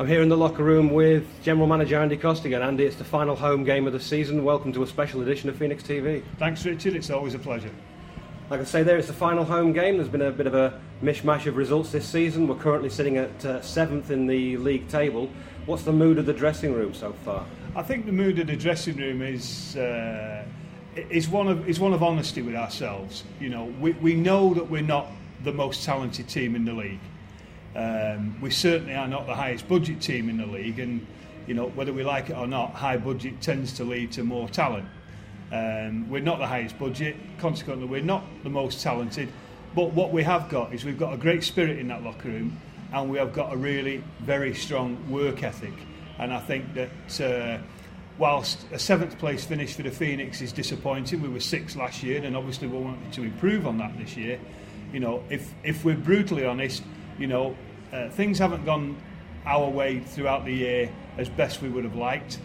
I'm here in the locker room with General Manager Andy Costigan. Andy, it's the final home game of the season. Welcome to a special edition of Phoenix TV. Thanks, Richard. It's always a pleasure. Like I say there, it's the final home game. There's been a bit of a mishmash of results this season. We're currently sitting at 7th in the league table. What's the mood of the dressing room so far? I think the mood of the dressing room is one of honesty with ourselves. You know, we know that we're not the most talented team in the league. We certainly are not the highest budget team in the league, and you know, whether we like it or not, high budget tends to lead to more talent. We're not the highest budget, consequently we're not the most talented, but what we have got is we've got a great spirit in that locker room, and we have got a really very strong work ethic. And I think that whilst a 7th place finish for the Phoenix is disappointing, we were 6th last year, and obviously we wanted to improve on that this year. You know, if we're brutally honest, you know, things haven't gone our way throughout the year as best we would have liked.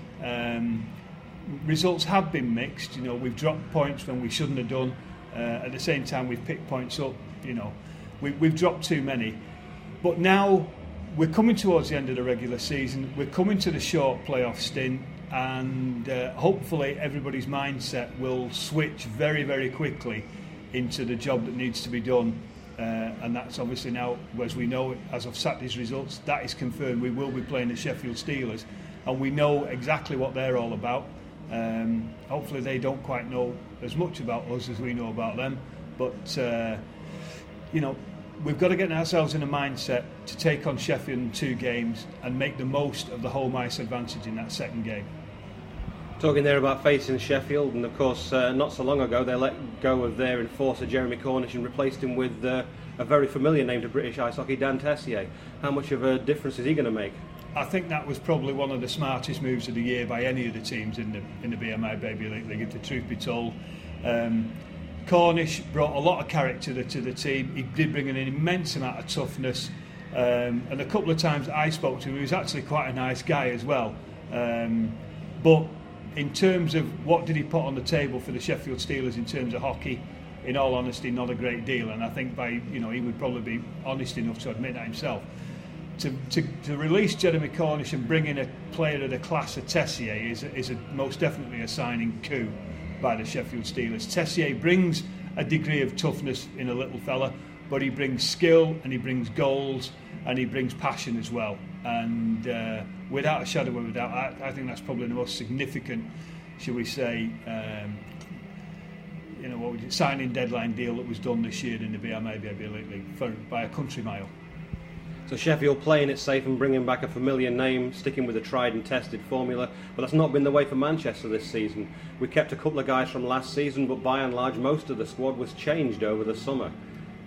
Results have been mixed. You know, we've dropped points when we shouldn't have done. At the same time, we've picked points up. You know, we've dropped too many. But now we're coming towards the end of the regular season. We're coming to the short playoff stint, and hopefully everybody's mindset will switch very, very quickly into the job that needs to be done. And that's obviously now, as we know, as of Saturday's results, that is confirmed. We will be playing the Sheffield Steelers, and we know exactly what they're all about. Hopefully they don't quite know as much about us as we know about them, but you know, we've got to get ourselves in a mindset to take on Sheffield in 2 games and make the most of the home ice advantage in that second game. Talking there about facing Sheffield, and of course not so long ago they let go of their enforcer Jeremy Cornish and replaced him with a very familiar name to British ice hockey, Dan Tessier. How much of a difference is he going to make? I think that was probably one of the smartest moves of the year by any of the teams in the BMI Baby League, if the truth be told. Cornish brought a lot of character to the team. He did bring an immense amount of toughness, and a couple of times I spoke to him, he was actually quite a nice guy as well. But in terms of what did he put on the table for the Sheffield Steelers in terms of hockey, in all honesty, not a great deal. And I think he would probably be honest enough to admit that himself. To release Jeremy Cornish and bring in a player of the class of Tessier is most definitely a signing coup by the Sheffield Steelers. Tessier brings a degree of toughness in a little fella, but he brings skill and he brings goals and he brings passion as well. And without a shadow of a doubt, I think that's probably the most significant, shall we say, signing deadline deal that was done this year in the BMA Baby League by a country mile. So Sheffield playing it safe and bringing back a familiar name, sticking with a tried and tested formula, but that's not been the way for Manchester this season. We kept a couple of guys from last season, but by and large most of the squad was changed over the summer.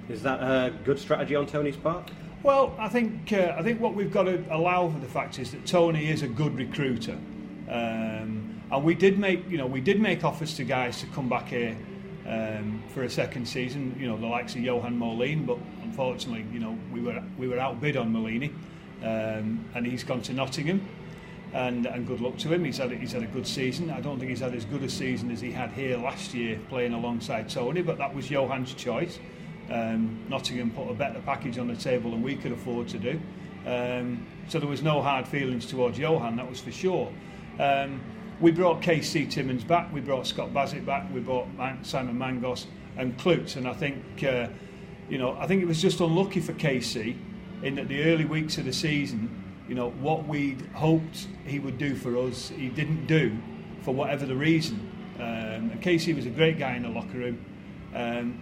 Is that a good strategy on Tony's part? Well, I think what we've got to allow for the fact is that Tony is a good recruiter, and we did make offers to guys to come back here for a second season. You know, the likes of Johan Molin, but unfortunately, you know, we were outbid on Molini, and he's gone to Nottingham, and good luck to him. He's had a good season. I don't think he's had as good a season as he had here last year playing alongside Tony, but that was Johan's choice. Nottingham put a better package on the table than we could afford to do, so there was no hard feelings towards Johan, that was for sure. We brought KC Timmins back, we brought Scott Bassett back, we brought Simon Mangos and Klutz, and I think it was just unlucky for KC in that the early weeks of the season, you know, what we'd hoped he would do for us, he didn't do for whatever the reason. And KC was a great guy in the locker room,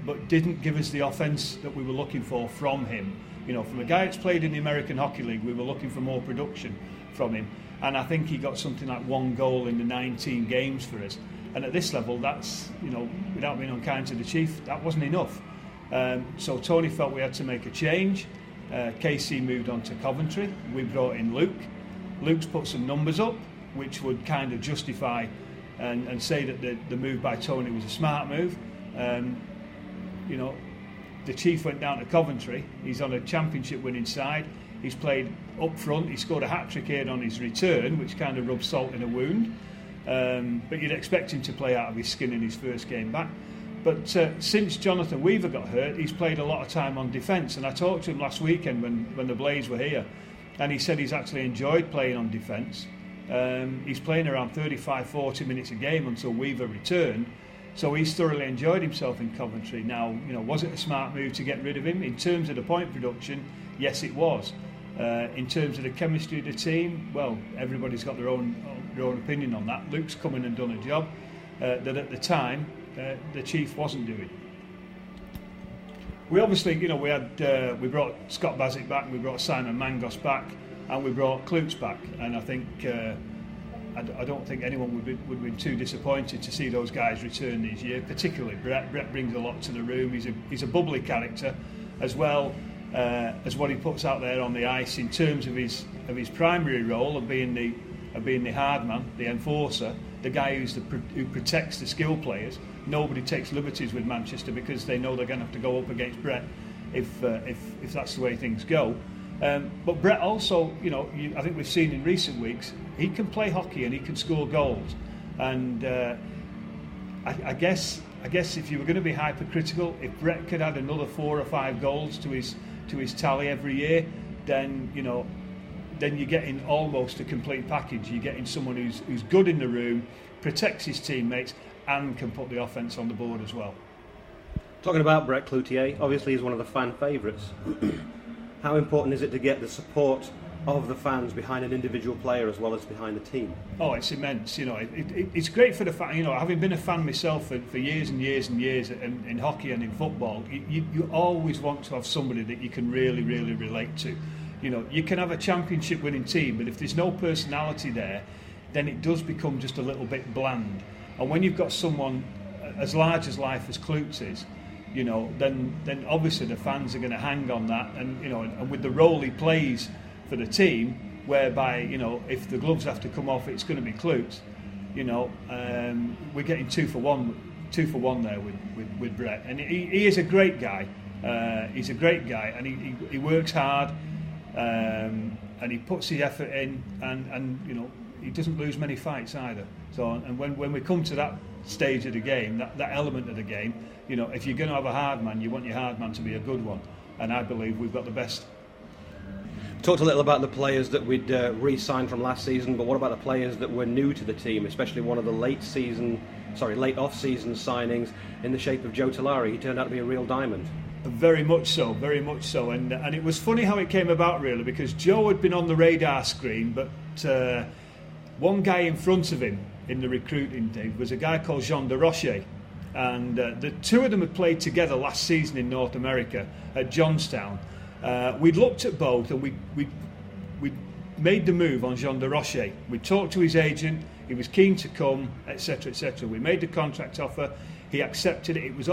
but didn't give us the offence that we were looking for from him. You know, from a guy that's played in the American Hockey League, we were looking for more production from him. And I think he got something like 1 goal in the 19 games for us. And at this level, that's, you know, without being unkind to the chief, that wasn't enough. So Tony felt we had to make a change. KC moved on to Coventry. We brought in Luke. Luke's put some numbers up, which would kind of justify and say that the move by Tony was a smart move. You know, the chief went down to Coventry. He's on a championship winning side. He's played up front. He scored a hat-trick here on his return, which kind of rubbed salt in a wound. But you'd expect him to play out of his skin in his first game back. But since Jonathan Weaver got hurt, he's played a lot of time on defence. And I talked to him last weekend when the Blaze were here. and he said he's actually enjoyed playing on defence. He's playing around 35-40 minutes a game until Weaver returned, so he's thoroughly enjoyed himself in Coventry. Now, was it a smart move to get rid of him? In terms of the point production, yes, it was. In terms of the chemistry of the team, well, everybody's got their own opinion on that. Luke's come in and done a job that at the time the Chief wasn't doing. We obviously, we brought Scott Bassett back, we brought Simon Mangos back, and we brought Klutz back. And I think I don't think anyone would be too disappointed to see those guys return this year. Particularly Brett. Brett brings a lot to the room. He's a bubbly character, as well as what he puts out there on the ice in terms of his primary role of being the hard man, the enforcer, the guy who protects the skill players. Nobody takes liberties with Manchester because they know they're going to have to go up against Brett if that's the way things go. But Brett also, I think we've seen in recent weeks, he can play hockey and he can score goals. And I guess if you were going to be hypercritical, if Brett could add another 4 or 5 goals to his tally every year, then then you're getting almost a complete package. You're getting someone who's good in the room, protects his teammates, and can put the offence on the board as well. Talking about Brett Cloutier, obviously he's one of the fan favourites. How important is it to get the support of the fans behind an individual player as well as behind the team? Oh, it's immense. It's great for the fan. Having been a fan myself for years and years and years in hockey and in football, you always want to have somebody that you can really, really relate to. You can have a championship winning team, but if there's no personality there, then it does become just a little bit bland. And when you've got someone as large as life as Klutz is, then obviously the fans are going to hang on that, and with the role he plays for the team, whereby if the gloves have to come off, it's going to be Klutz. We're getting 2 for 1 there with Brett, and he is a great guy. He's a great guy, and he works hard, and he puts the effort in, and he doesn't lose many fights either. So, and when we come to that stage of the game, that element of the game, if you're going to have a hard man, you want your hard man to be a good one, and I believe we've got the best. Talked a little about the players that we'd re-signed from last season, but what about the players that were new to the team, especially one of the late off-season signings in the shape of Joe Tallari? He turned out to be a real diamond. Very much so, and it was funny how it came about, really, because Joe had been on the radar screen, but one guy in front of him in the recruiting team was a guy called Jean de Rocher, and the two of them had played together last season in North America at Johnstown. We'd looked at both, and we made the move on Jean de Rocher. We talked to his agent, he was keen to come, etc., etc. We made the contract offer, he accepted it. It was